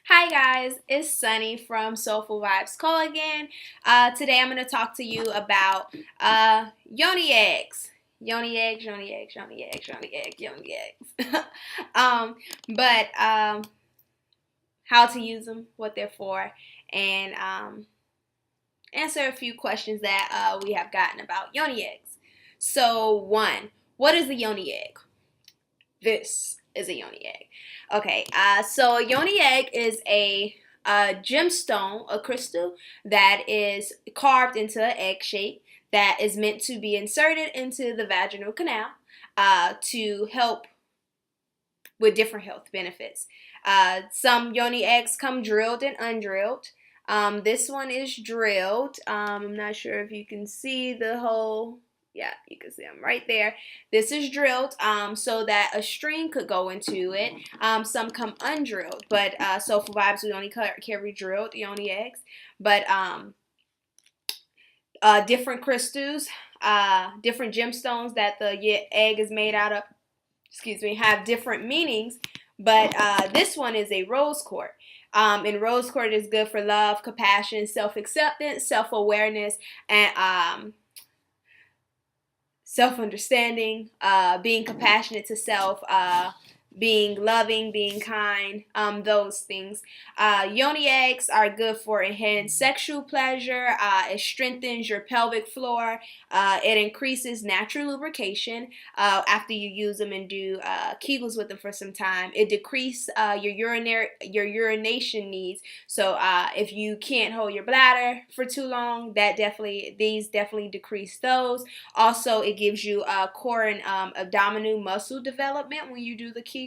Hi guys, it's Sunny from Soulful Vibes Call again. Today I'm going to talk to you about Yoni Eggs. Yoni Eggs, Yoni Eggs, Yoni Eggs, Yoni Eggs, Yoni Eggs. But how to use them, what they're for, and answer a few questions that we have gotten about Yoni Eggs. So, one, what is a Yoni Egg? This is a Yoni Egg. Okay, so a Yoni Egg is a gemstone, a crystal that is carved into an egg shape that is meant to be inserted into the vaginal canal to help with different health benefits. Some Yoni eggs come drilled and undrilled. This one is drilled. I'm not sure if you can see the hole. Yeah, you can see them right there. This is drilled so that a string could go into it. Some come undrilled, but so for vibes, we only carry drilled Yoni eggs. But different crystals, different gemstones that the egg is made out of, have different meanings. But this one is a rose quartz. And rose quartz is good for love, compassion, self-acceptance, self-awareness, and self-understanding, being compassionate to self, being loving, being kind, those things. Yoni eggs are good for enhanced sexual pleasure. It strengthens your pelvic floor. It increases natural lubrication after you use them and do Kegels with them for some time. It decreases your urination needs. So if you can't hold your bladder for too long, these definitely decrease those. Also, it gives you core and abdominal muscle development when you do the Kegels.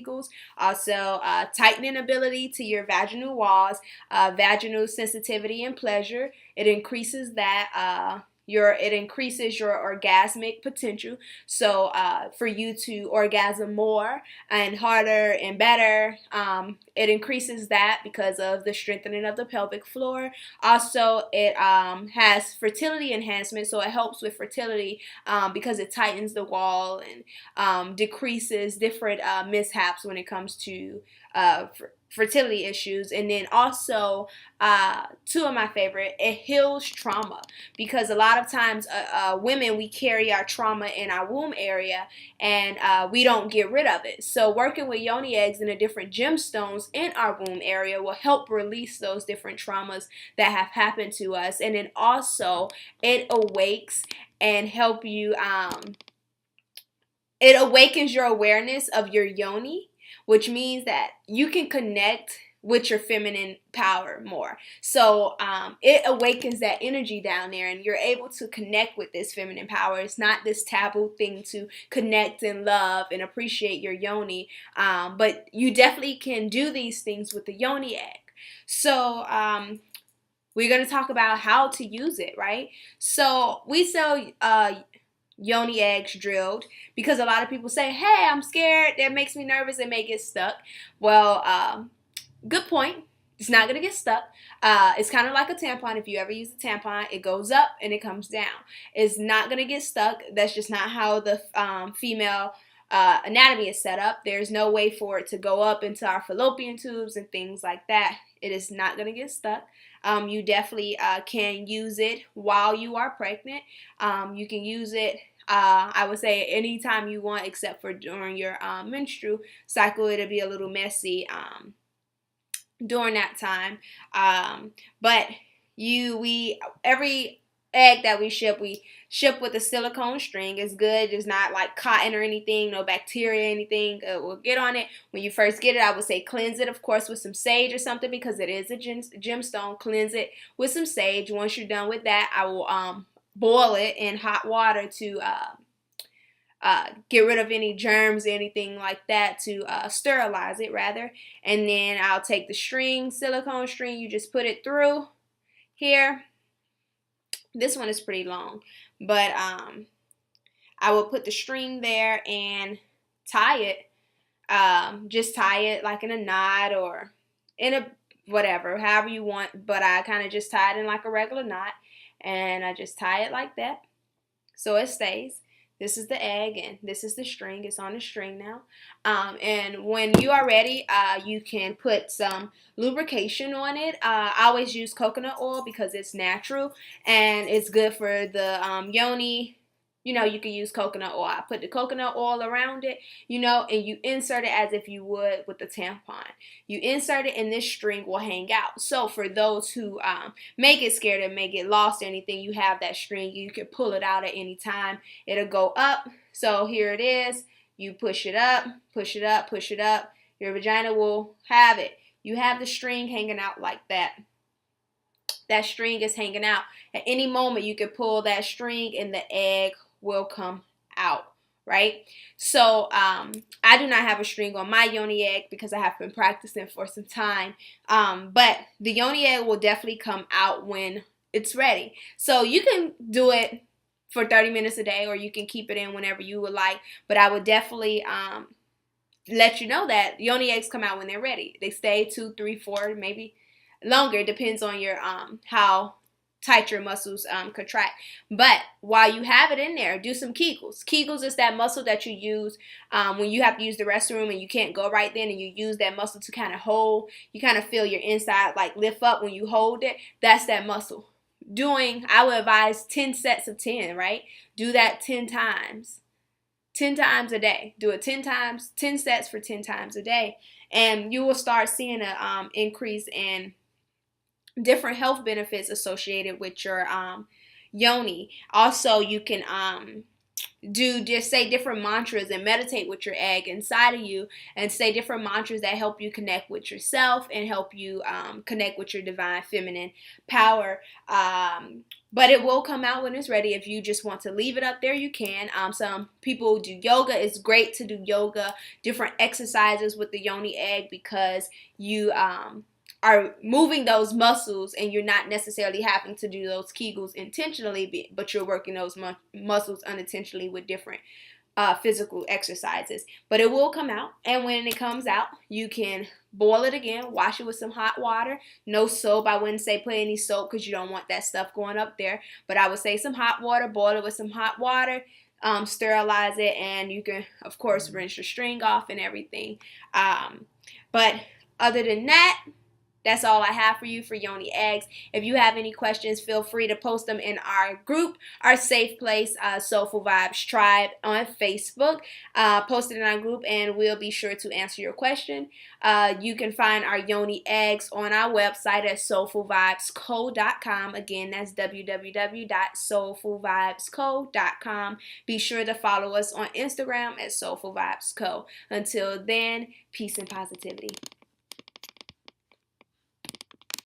Also, tightening ability to your vaginal walls, vaginal sensitivity and pleasure. It increases that. It increases your orgasmic potential. So for you to orgasm more and harder and better, it increases that because of the strengthening of the pelvic floor. Also, it has fertility enhancement, so it helps with fertility because it tightens the wall and decreases different mishaps when it comes to fertility issues. And then also two of my favorite, it heals trauma, because a lot of times women, we carry our trauma in our womb area and we don't get rid of it. So working with Yoni eggs and the different gemstones in our womb area will help release those different traumas that have happened to us. And then also it awakes and help you it awakens your awareness of your yoni, which means that you can connect with your feminine power more. So it awakens that energy down there and you're able to connect with this feminine power. It's not this taboo thing to connect and love and appreciate your yoni, but you definitely can do these things with the yoni egg. So we're going to talk about how to use it, right? So we sell Yoni eggs drilled because a lot of people say, hey, I'm scared, that makes me nervous, it may get stuck. Well, good point. It's not going to get stuck. It's kind of like a tampon. If you ever use a tampon, it goes up and it comes down. It's not going to get stuck. That's just not how the female anatomy is set up. There's no way for it to go up into our fallopian tubes and things like that. It is not going to get stuck. You definitely can use it while you are pregnant. You can use it, I would say, anytime you want, except for during your menstrual cycle. It'll be a little messy during that time. But every egg that we ship with a silicone string. It's good. It's not like cotton or anything, no bacteria, anything will get on it. When you first get it, I would say cleanse it, of course, with some sage or something, because it is a gemstone. Cleanse it with some sage. Once you're done with that, I will boil it in hot water to get rid of any germs, anything like that, to sterilize it rather. And then I'll take the string, silicone string, you just put it through here. This one is pretty long, but I will put the string there and tie it. Just tie it like in a knot or in a whatever, however you want. But I kind of just tie it in like a regular knot, and I just tie it like that so it stays. This is the egg, and this is the string. It's on the string now. And when you are ready, you can put some lubrication on it. I always use coconut oil because it's natural and it's good for the yoni. You know, you can use coconut oil. I put the coconut oil around it, you know, and you insert it as if you would with the tampon. You insert it and this string will hang out. So for those who may get scared and may get lost or anything, you have that string. You can pull it out at any time. It'll go up. So here it is. You push it up, push it up, push it up. Your vagina will have it. You have the string hanging out like that. That string is hanging out. At any moment, you can pull that string and the egg will come out, right? So I do not have a string on my yoni egg because I have been practicing for some time. But the yoni egg will definitely come out when it's ready. So you can do it for 30 minutes a day, or you can keep it in whenever you would like. But I would definitely let you know that yoni eggs come out when they're ready. They stay 2, 3, 4, maybe longer. It depends on your how tight your muscles contract. But while you have it in there, do some Kegels. Kegels is that muscle that you use when you have to use the restroom and you can't go right then, and you use that muscle to kind of hold. You kind of feel your inside like lift up when you hold it. That's that muscle. I would advise 10 sets of 10, right? Do that 10 times. 10 times a day. Do it 10 times, 10 sets for 10 times a day. And you will start seeing an increase in different health benefits associated with your yoni. Also, you can just say different mantras and meditate with your egg inside of you, and say different mantras that help you connect with yourself and help you connect with your divine feminine power. But it will come out when it's ready. If you just want to leave it up there, you can. Some people do yoga. It's great to do yoga, different exercises with the yoni egg, because you are moving those muscles, and you're not necessarily having to do those Kegels intentionally, but you're working those muscles unintentionally with different physical exercises. But it will come out, and when it comes out, you can boil it again, wash it with some hot water. No soap. I wouldn't say put any soap because you don't want that stuff going up there, but I would say some hot water, boil it with some hot water, sterilize it, and you can, of course, rinse your string off and everything. But other than that, that's all I have for you for Yoni Eggs. If you have any questions, feel free to post them in our group, our safe place, Soulful Vibes Tribe on Facebook. Post it in our group, and we'll be sure to answer your question. You can find our Yoni Eggs on our website at soulfulvibesco.com. Again, that's www.soulfulvibesco.com. Be sure to follow us on Instagram at Soulful Vibes Co. Until then, peace and positivity.